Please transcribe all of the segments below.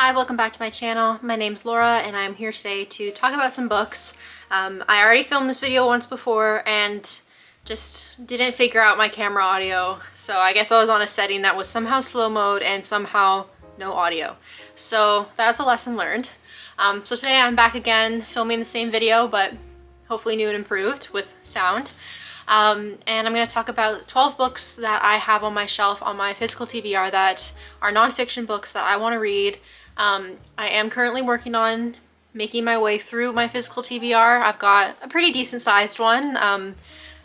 Hi, welcome back to my channel. My name's Laura and I'm here today to talk about some books. I already filmed this video once before and just didn't figure out my camera audio, so I guess I was on a setting that was somehow slow mode and somehow no audio. So that's a lesson learned. So today I'm back again filming the same video, but hopefully new and improved with sound. And I'm going to talk about 12 books that I have on my shelf on my physical TBR that are nonfiction books that I want to read. I am currently working on making my way through my physical TBR. I've got a pretty decent sized one.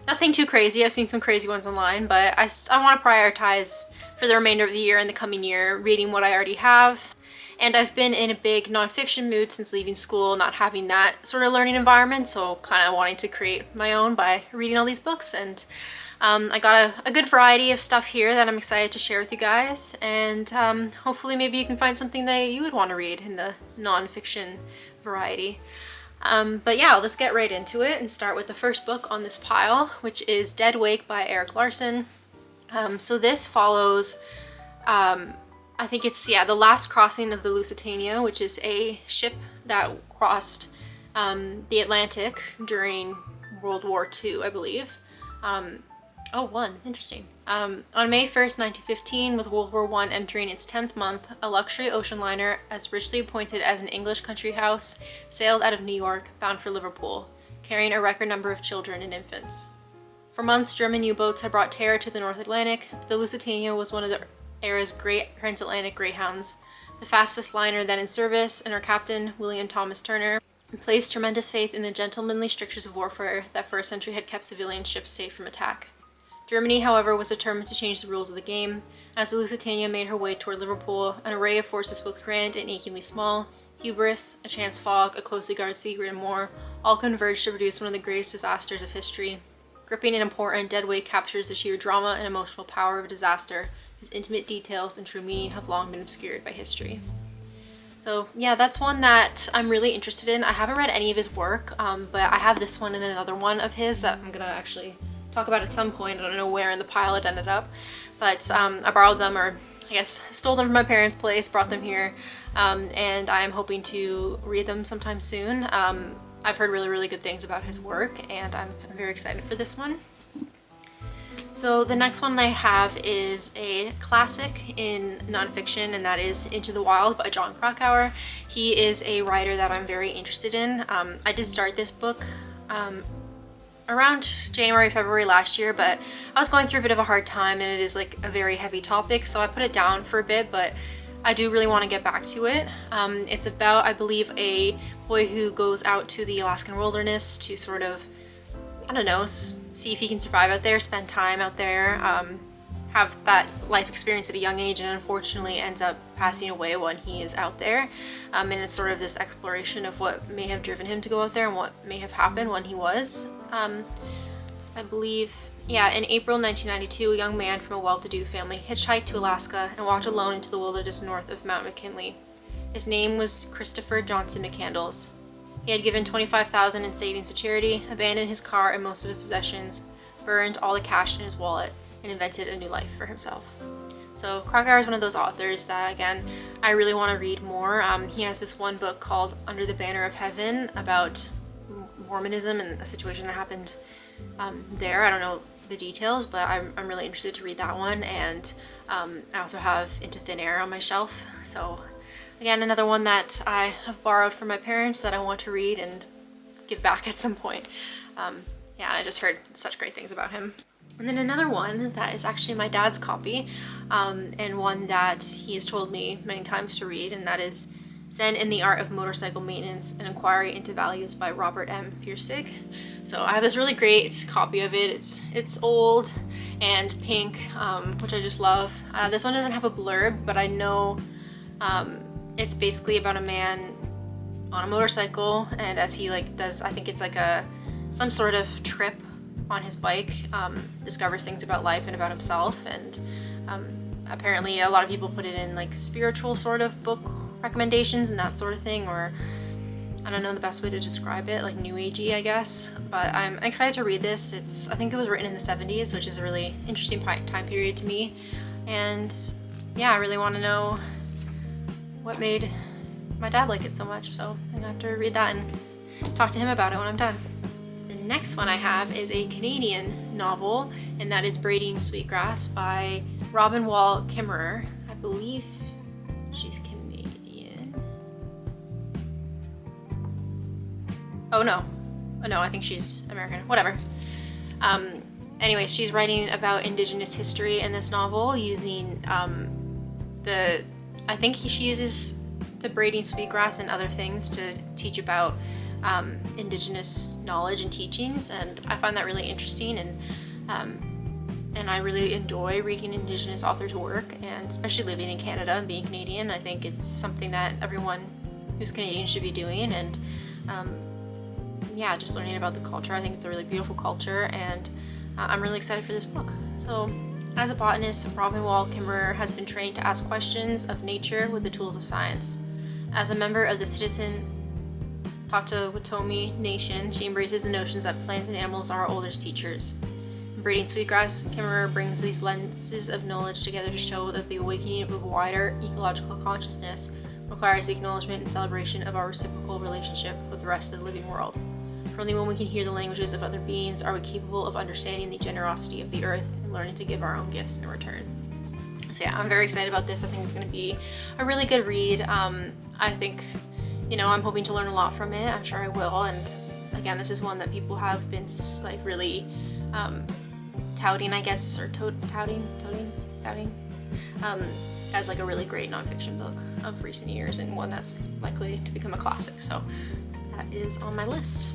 Nothing too crazy. I've seen some crazy ones online, but I want to prioritize for the remainder of the year and the coming year reading what I already have. And I've been in a big nonfiction mood since leaving school, not having that sort of learning environment, so kind of wanting to create my own by reading all these books. And I got a good variety of stuff here that I'm excited to share with you guys, and hopefully maybe you can find something that you would want to read in the nonfiction variety. But yeah, I'll just get right into it and start with the first book on this pile, which is Dead Wake by Erik Larson. So this follows I think it's, the last crossing of the Lusitania, which is a ship that crossed the Atlantic during World War II, I believe. Interesting. On May 1st, 1915, with World War I entering its 10th month, a luxury ocean liner as richly appointed as an English country house sailed out of New York, bound for Liverpool, carrying a record number of children and infants. For months, German U-boats had brought terror to the North Atlantic, but the Lusitania was one of the era's great transatlantic greyhounds, the fastest liner then in service, and her captain, William Thomas Turner, placed tremendous faith in the gentlemanly strictures of warfare that for a century had kept civilian ships safe from attack. Germany, however, was determined to change the rules of the game. As the Lusitania made her way toward Liverpool, an array of forces both grand and achingly small, hubris, a chance fog, a closely guarded secret, and more, all converged to produce one of the greatest disasters of history. Gripping and important, Dead Wake captures the sheer drama and emotional power of a disaster whose intimate details and true meaning have long been obscured by history. So yeah, that's one that I'm really interested in. I haven't read any of his work, but I have this one and another one of his that I'm gonna actually talk about at some point. I don't know where in the pile it ended up, but I borrowed them, or I guess stole them from my parents' place, brought them here, and I'm hoping to read them sometime soon. I've heard really, really good things about his work, and I'm very excited for this one. So the next one I have is a classic in nonfiction, and that is Into the Wild by Jon Krakauer. He is a writer that I'm very interested in. I did start this book around January, February last year, but I was going through a bit of a hard time and it is like a very heavy topic, so I put it down for a bit, but I do really want to get back to it. It's about, I believe, a boy who goes out to the Alaskan wilderness to sort of, I don't know, see if he can survive out there, spend time out there, have that life experience at a young age, and unfortunately ends up passing away when he is out there. And it's sort of this exploration of what may have driven him to go out there and what may have happened when he was. I believe, in April 1992, a young man from a well-to-do family hitchhiked to Alaska and walked alone into the wilderness north of Mount McKinley. His name was Christopher Johnson McCandles. He had given $25,000 in savings to charity, abandoned his car and most of his possessions, burned all the cash in his wallet, and invented a new life for himself. So Krakauer is one of those authors that, again, I really want to read more. He has this one book called Under the Banner of Heaven about Mormonism and a situation that happened there. I don't know the details, but I'm really interested to read that one. And I also have Into Thin Air on my shelf. So again, another one that I have borrowed from my parents that I want to read and give back at some point. And I just heard such great things about him. And then another one that is actually my dad's copy, and one that he has told me many times to read, and that is Zen in the Art of Motorcycle Maintenance, An Inquiry into Values by Robert M. Pirsig. So I have this really great copy of it. It's old and pink, which I just love. This one doesn't have a blurb, but I know it's basically about a man on a motorcycle, and as he does, I think it's some sort of trip on his bike, discovers things about life and about himself, and apparently a lot of people put it in spiritual sort of book recommendations and that sort of thing, or I don't know the best way to describe it, new agey, I guess. But I'm excited to read this. I think it was written in the 70s, which is a really interesting time period to me, and yeah, I really want to know what made my dad like it so much. So I'm gonna have to read that and talk to him about it when I'm done. The next one I have is a Canadian novel, and that is Braiding Sweetgrass by Robin Wall Kimmerer. I believe she's Canadian. Oh no, I think she's American, whatever. Anyway, she's writing about Indigenous history in this novel using I think she uses the braiding sweetgrass and other things to teach about Indigenous knowledge and teachings, and I find that really interesting, and I really enjoy reading Indigenous authors' work, and especially living in Canada and being Canadian, I think it's something that everyone who's Canadian should be doing, and yeah, just learning about the culture. I think it's a really beautiful culture, and I'm really excited for this book. So, as a botanist, Robin Wall Kimmerer has been trained to ask questions of nature with the tools of science. As a member of the citizen Potawatomi Nation, she embraces the notions that plants and animals are our oldest teachers. In Braiding Sweetgrass, Kimmerer brings these lenses of knowledge together to show that the awakening of a wider ecological consciousness requires the acknowledgement and celebration of our reciprocal relationship with the rest of the living world. For only when we can hear the languages of other beings are we capable of understanding the generosity of the earth and learning to give our own gifts in return. So yeah, I'm very excited about this. I think it's going to be a really good read. I think, I'm hoping to learn a lot from it. I'm sure I will. And again, this is one that people have been like really touting, I guess, or touting, as like a really great nonfiction book of recent years, and one that's likely to become a classic. So that is on my list.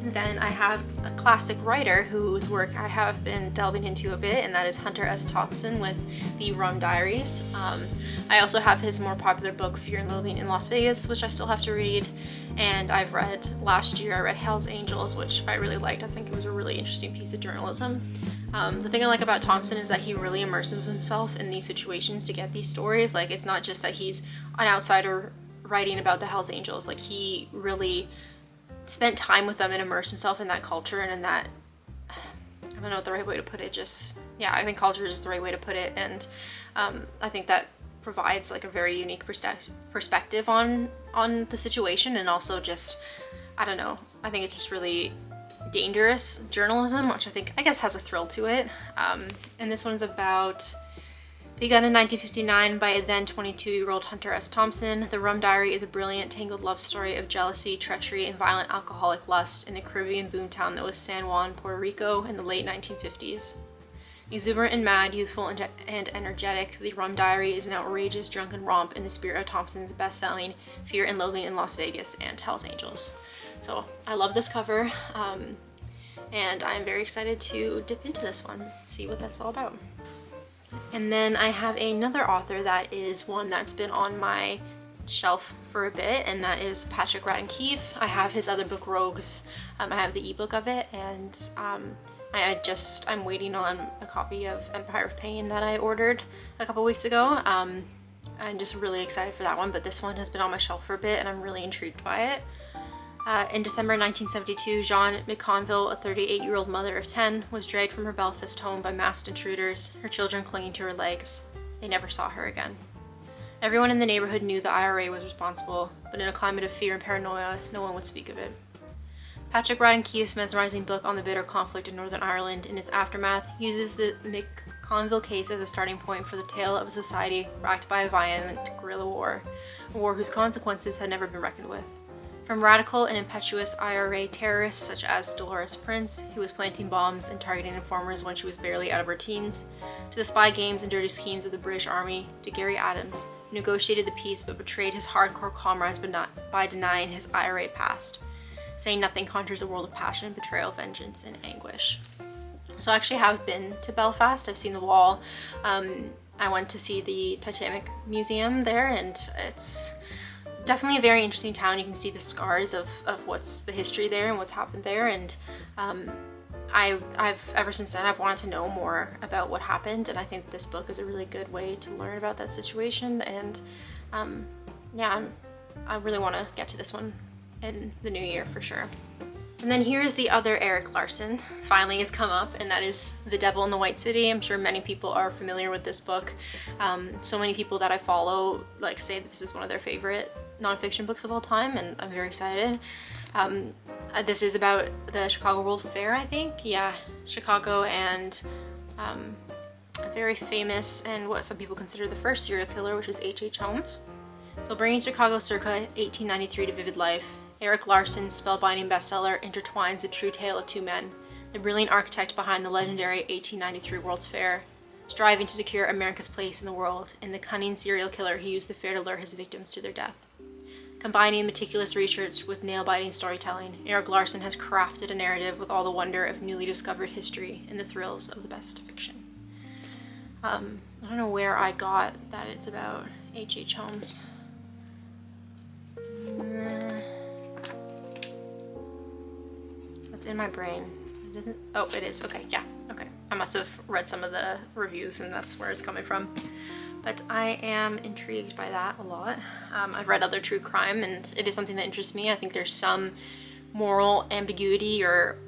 Then I have a classic writer whose work I have been delving into a bit, and that is Hunter S. Thompson with the Rum Diaries. I also have his more popular book, Fear and Loathing in Las Vegas, which I still have to read, and I've read last year, I read Hell's Angels, which I really liked. I think it was a really interesting piece of journalism. The thing I like about Thompson is that he really immerses himself in these situations to get these stories. Like, it's not just that he's an outsider writing about the Hell's Angels, like he really spent time with them and immersed himself in that culture and in that, I don't know what the right way to put it, I think culture is the right way to put it, and I think that provides like a very unique perspective on the situation, and also just, I don't know, I think it's just really dangerous journalism, which I guess has a thrill to it, and this one's about begun in 1959 by a then 22-year-old Hunter S. Thompson. The Rum Diary is a brilliant, tangled love story of jealousy, treachery, and violent alcoholic lust in the Caribbean boomtown that was San Juan, Puerto Rico in the late 1950s. Exuberant and mad, youthful and energetic, The Rum Diary is an outrageous, drunken romp in the spirit of Thompson's best-selling Fear and Loathing in Las Vegas and Hell's Angels. So I love this cover, and I'm very excited to dip into this one, see what that's all about. And then I have another author that is one that's been on my shelf for a bit, and that is Patrick Radden Keefe. I have his other book, Rogues. I have the ebook of it, and I'm waiting on a copy of Empire of Pain that I ordered a couple weeks ago. I'm just really excited for that one, but this one has been on my shelf for a bit, and I'm really intrigued by it. In December 1972, Jean McConville, a 38-year-old mother of 10, was dragged from her Belfast home by masked intruders, her children clinging to her legs. They never saw her again. Everyone in the neighborhood knew the IRA was responsible, but in a climate of fear and paranoia, no one would speak of it. Patrick Radden Keefe's mesmerizing book on the bitter conflict in Northern Ireland and its aftermath uses the McConville case as a starting point for the tale of a society racked by a violent guerrilla war, a war whose consequences had never been reckoned with. From radical and impetuous IRA terrorists such as Dolores Prince, who was planting bombs and targeting informers when she was barely out of her teens, to the spy games and dirty schemes of the British Army, to Gary Adams, who negotiated the peace but betrayed his hardcore comrades by denying his IRA past. Saying nothing conjures a world of passion, betrayal, vengeance, and anguish. So I actually have been to Belfast. I've seen the wall. I went to see the Titanic Museum there, and it's definitely a very interesting town. You can see the scars of what's the history there and what's happened there, and I've ever since then I've wanted to know more about what happened, and I think this book is a really good way to learn about that situation, and I really want to get to this one in the new year for sure. And then here's the other Erik Larson, finally has come up, and that is The Devil in the White City. I'm sure many people are familiar with this book. So many people that I follow like say this is one of their favorite nonfiction books of all time, and I'm very excited. This is about the Chicago World Fair, I think. Yeah, Chicago, and a very famous and what some people consider the first serial killer, which is H.H. Holmes. So bringing Chicago circa 1893 to vivid life, Erik Larson's spellbinding bestseller intertwines the true tale of two men, the brilliant architect behind the legendary 1893 World's Fair, striving to secure America's place in the world, and the cunning serial killer who used the fair to lure his victims to their death. Combining meticulous research with nail-biting storytelling, Erik Larson has crafted a narrative with all the wonder of newly discovered history and the thrills of the best fiction. I don't know where I got that it's about H.H. Holmes. It's in my brain. It isn't. Oh, it is. Okay, yeah. Okay. I must have read some of the reviews and that's where it's coming from. But I am intrigued by that a lot. I've read other true crime and it is something that interests me. I think there's some moral ambiguity or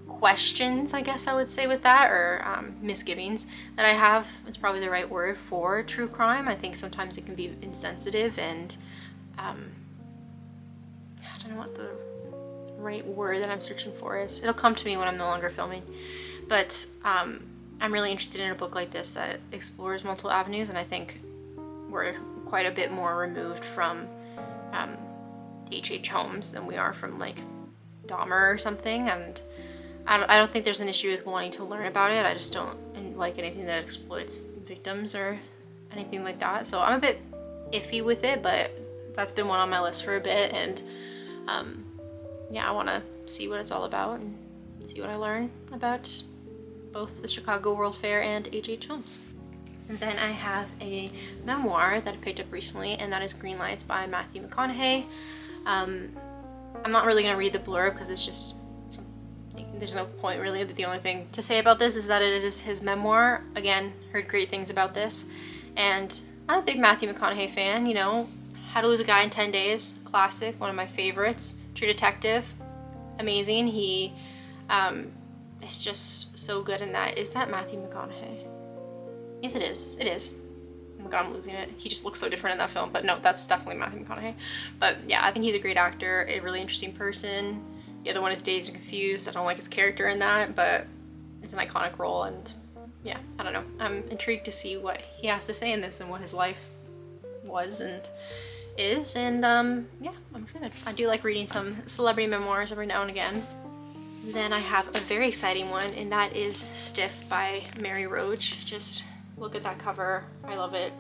questions, I guess I would say, with that, or misgivings that I have. It's probably the right word for true crime. I think sometimes it can be insensitive and I don't know what the right word that I'm searching for is. It'll come to me when I'm no longer filming. But I'm really interested in a book like this that explores multiple avenues, and I think we're quite a bit more removed from H.H. Holmes than we are from like Dahmer or something, and I don't think there's an issue with wanting to learn about it. I just don't like anything that exploits victims or anything like that. So I'm a bit iffy with it, but that's been one on my list for a bit, and yeah, I want to see what it's all about and see what I learn about both the Chicago World Fair and H.H. Holmes. And then I have a memoir that I picked up recently, and that is Green Lights by Matthew McConaughey. I'm not really going to read the blurb because it's just, there's no point really. The only thing to say about this is that it is his memoir. Again, heard great things about this. And I'm a big Matthew McConaughey fan, you know. How to Lose a Guy in 10 Days, classic, one of my favorites. True Detective, amazing. He is just so good in that. Is that Matthew McConaughey? Yes, it is. It is. Oh my god, I'm losing it. He just looks so different in that film, but no, that's definitely Matthew McConaughey. But yeah, I think he's a great actor, a really interesting person. The other one is Dazed and Confused. I don't like his character in that, but it's an iconic role, and yeah, I don't know. I'm intrigued to see what he has to say in this and what his life was and is, and yeah, I'm excited. I do like reading some celebrity memoirs every now and again. Then I have a very exciting one, and that is Stiff by Mary Roach. Just look at that cover. I love it.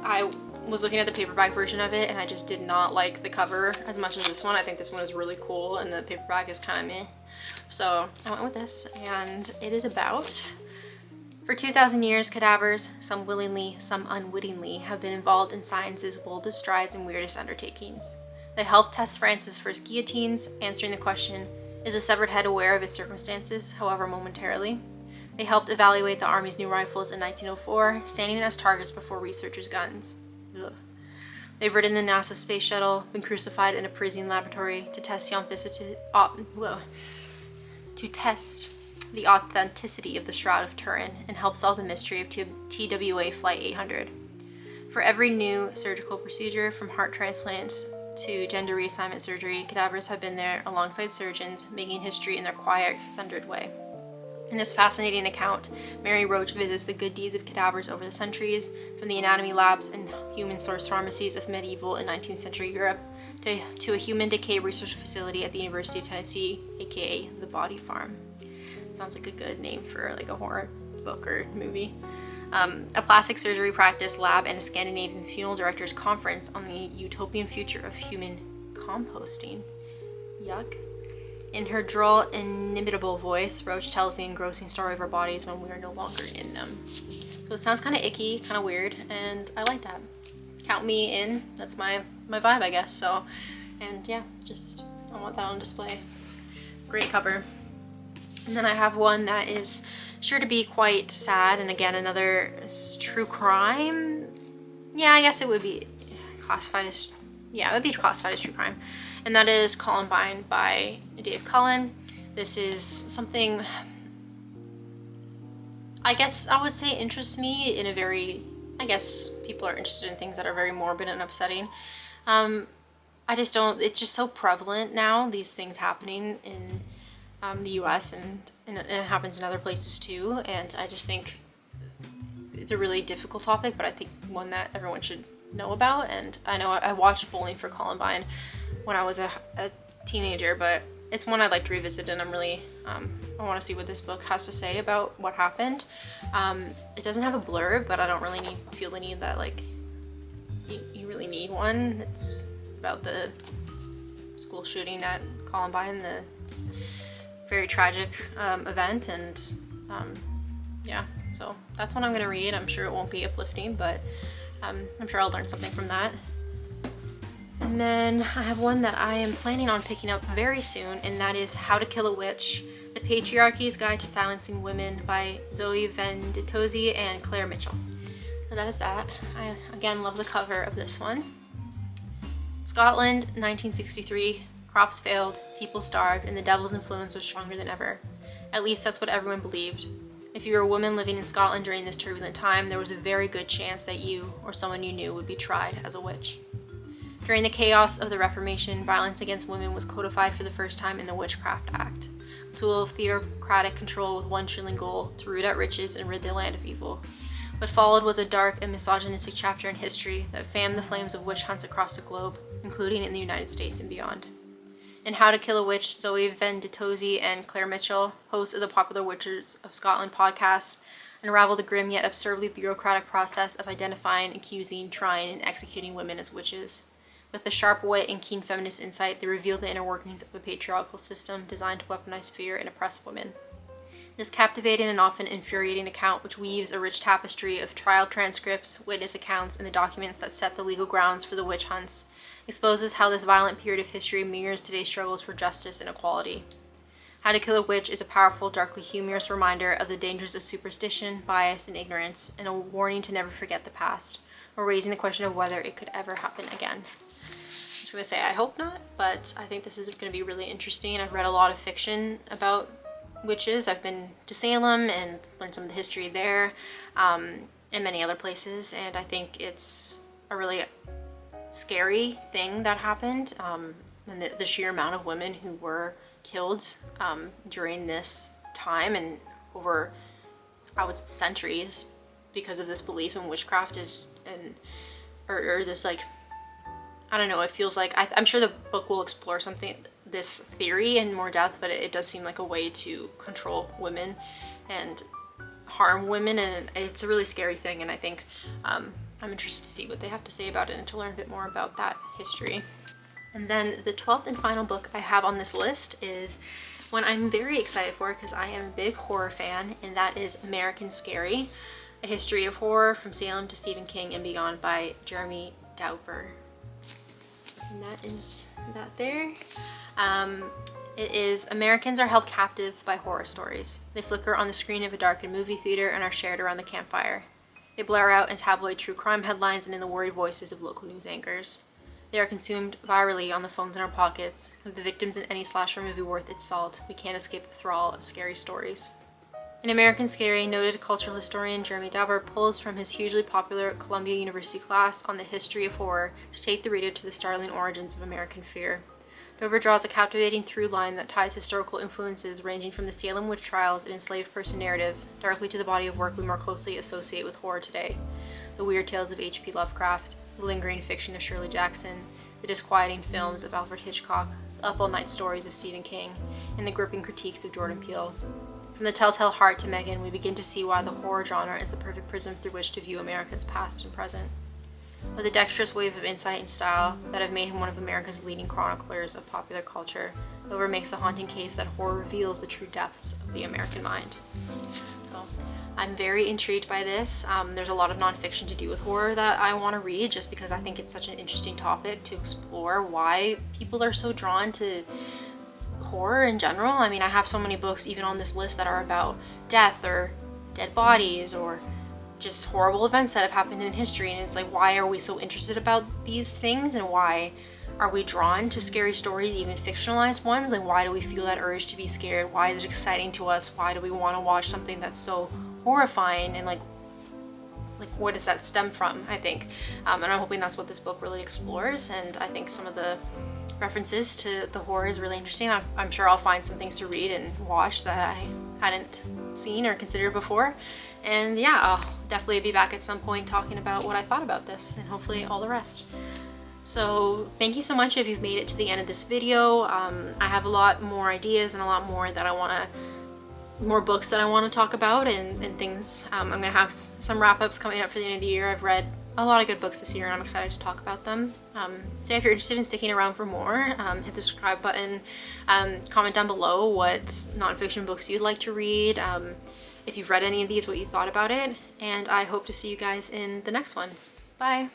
I was looking at the paperback version of it, and I just did not like the cover as much as this one. I think this one is really cool, and the paperback is kind of meh. So I went with this, and it is about, for 2,000 years, cadavers, some willingly, some unwittingly, have been involved in science's boldest strides and weirdest undertakings. They helped test France's first guillotines, answering the question, is a severed head aware of its circumstances, however momentarily? They helped evaluate the Army's new rifles in 1904, standing as targets before researchers' guns. Ugh. They've ridden the NASA space shuttle, been crucified in a Parisian laboratory to test the authenticity of the Shroud of Turin and help solve the mystery of TWA Flight 800. For every new surgical procedure, from heart transplants to gender reassignment surgery, cadavers have been there alongside surgeons, making history in their quiet, sundered way. In this fascinating account, Mary Roach visits the good deeds of cadavers over the centuries, from the anatomy labs and human source pharmacies of medieval and 19th century Europe to a human decay research facility at the University of Tennessee, aka the Body Farm. Sounds like a good name for like a horror book or movie. A plastic surgery practice lab and a Scandinavian funeral directors conference on the utopian future of human composting. Yuck. In her droll, inimitable voice, Roach tells the engrossing story of our bodies when we are no longer in them. So it sounds kind of icky, kind of weird, and I like that. Count me in. That's my vibe, I guess. So, and yeah, just I want that on display. Great cover. And then I have one that is sure to be quite sad, and again, another true crime. Yeah, I guess it would be classified as yeah, it would be classified as true crime. And that is Columbine by Dave Cullen. This is something, I guess I would say, interests me in a very, I guess people are interested in things that are very morbid and upsetting. I just don't, it's just so prevalent now, these things happening in the US, and it happens in other places too. And I just think it's a really difficult topic, but I think one that everyone should know about. And I know I watched Bowling for Columbine when I was a teenager, but it's one I'd like to revisit, and I'm really, I want to see what this book has to say about what happened. It doesn't have a blurb, but I don't really feel the need that, like, you really need one. It's about the school shooting at Columbine, the very tragic event, and yeah, so that's what I'm gonna read. I'm sure it won't be uplifting, but I'm sure I'll learn something from that. And then I have one that I am planning on picking up very soon, and that is How to Kill a Witch: The Patriarchy's Guide to Silencing Women by Zoe Venditozzi and Claire Mitchell. So that is that. I again love the cover of this one. Scotland, 1963. Crops failed, people starved, and the devil's influence was stronger than ever. At least that's what everyone believed. If you were a woman living in Scotland during this turbulent time, there was a very good chance that you or someone you knew would be tried as a witch. During the chaos of the Reformation, violence against women was codified for the first time in the Witchcraft Act, a tool of theocratic control with one chilling goal: to root out riches and rid the land of evil. What followed was a dark and misogynistic chapter in history that fanned the flames of witch hunts across the globe, including in the United States and beyond. In How to Kill a Witch, Zoe Venditozzi and Claire Mitchell, hosts of the Popular Witches of Scotland podcast, unravel the grim yet absurdly bureaucratic process of identifying, accusing, trying, and executing women as witches. With the sharp wit and keen feminist insight, they reveal the inner workings of a patriarchal system designed to weaponize fear and oppress women. This captivating and often infuriating account, which weaves a rich tapestry of trial transcripts, witness accounts, and the documents that set the legal grounds for the witch hunts, exposes how this violent period of history mirrors today's struggles for justice and equality. How to Kill a Witch is a powerful, darkly humorous reminder of the dangers of superstition, bias, and ignorance, and a warning to never forget the past, or raising the question of whether it could ever happen again. I'm just going to say I hope not, but I think this is going to be really interesting. I've read a lot of fiction about witches. I've been to Salem and learned some of the history there, and many other places, and I think it's a really scary thing that happened, and the sheer amount of women who were killed during this time and over, I would say, centuries, because of this belief in witchcraft or this, like, I don't know, it feels like, I'm sure the book will explore this theory in more depth, but it does seem like a way to control women and harm women, and it's a really scary thing, and I think I'm interested to see what they have to say about it and to learn a bit more about that history. And then the 12th and final book I have on this list is one I'm very excited for because I am a big horror fan, and that is American Scary: A History of Horror from Salem to Stephen King and Beyond by Jeremy Dauber. And that is that there. It is Americans are held captive by horror stories. They flicker on the screen of a darkened movie theater and are shared around the campfire. They blare out in tabloid true crime headlines and in the worried voices of local news anchors. They are consumed virally on the phones in our pockets. With the victims in any slasher movie worth its salt, we can't escape the thrall of scary stories. In American Scary, noted cultural historian Jeremy Dauber pulls from his hugely popular Columbia University class on the history of horror to take the reader to the startling origins of American fear. Dauber draws a captivating through line that ties historical influences ranging from the Salem witch trials and enslaved person narratives darkly to the body of work we more closely associate with horror today. The weird tales of H.P. Lovecraft, the lingering fiction of Shirley Jackson, the disquieting films of Alfred Hitchcock, the up-all-night stories of Stephen King, and the gripping critiques of Jordan Peele. From The Telltale Heart to Megan, we begin to see why the horror genre is the perfect prism through which to view America's past and present. With a dexterous wave of insight and style that have made him one of America's leading chroniclers of popular culture, Dauber makes a haunting case that horror reveals the true depths of the American mind. So, I'm very intrigued by this. There's a lot of nonfiction to do with horror that I want to read, just because I think it's such an interesting topic to explore why people are so drawn to horror in general. I mean, I have so many books even on this list that are about death or dead bodies or just horrible events that have happened in history, and it's like, why are we so interested about these things, and why are we drawn to scary stories, even fictionalized ones? Like, why do we feel that urge to be scared? Why is it exciting to us? Why do we want to watch something that's so horrifying? And like what does that stem from, I think? And I'm hoping that's what this book really explores, and I think some of the references to the horror is really interesting. I'm sure I'll find some things to read and watch that I hadn't seen or considered before. And yeah, I'll definitely be back at some point talking about what I thought about this, and hopefully all the rest. So thank you so much if you've made it to the end of this video. I have a lot more ideas and a lot more that I want to, more books that I want to talk about, and things. I'm gonna have some wrap-ups coming up for the end of the year. I've read a lot of good books this year, and I'm excited to talk about them. So if you're interested in sticking around for more, hit the subscribe button, comment down below what nonfiction books you'd like to read, if you've read any of these, what you thought about it, and I hope to see you guys in the next one. Bye!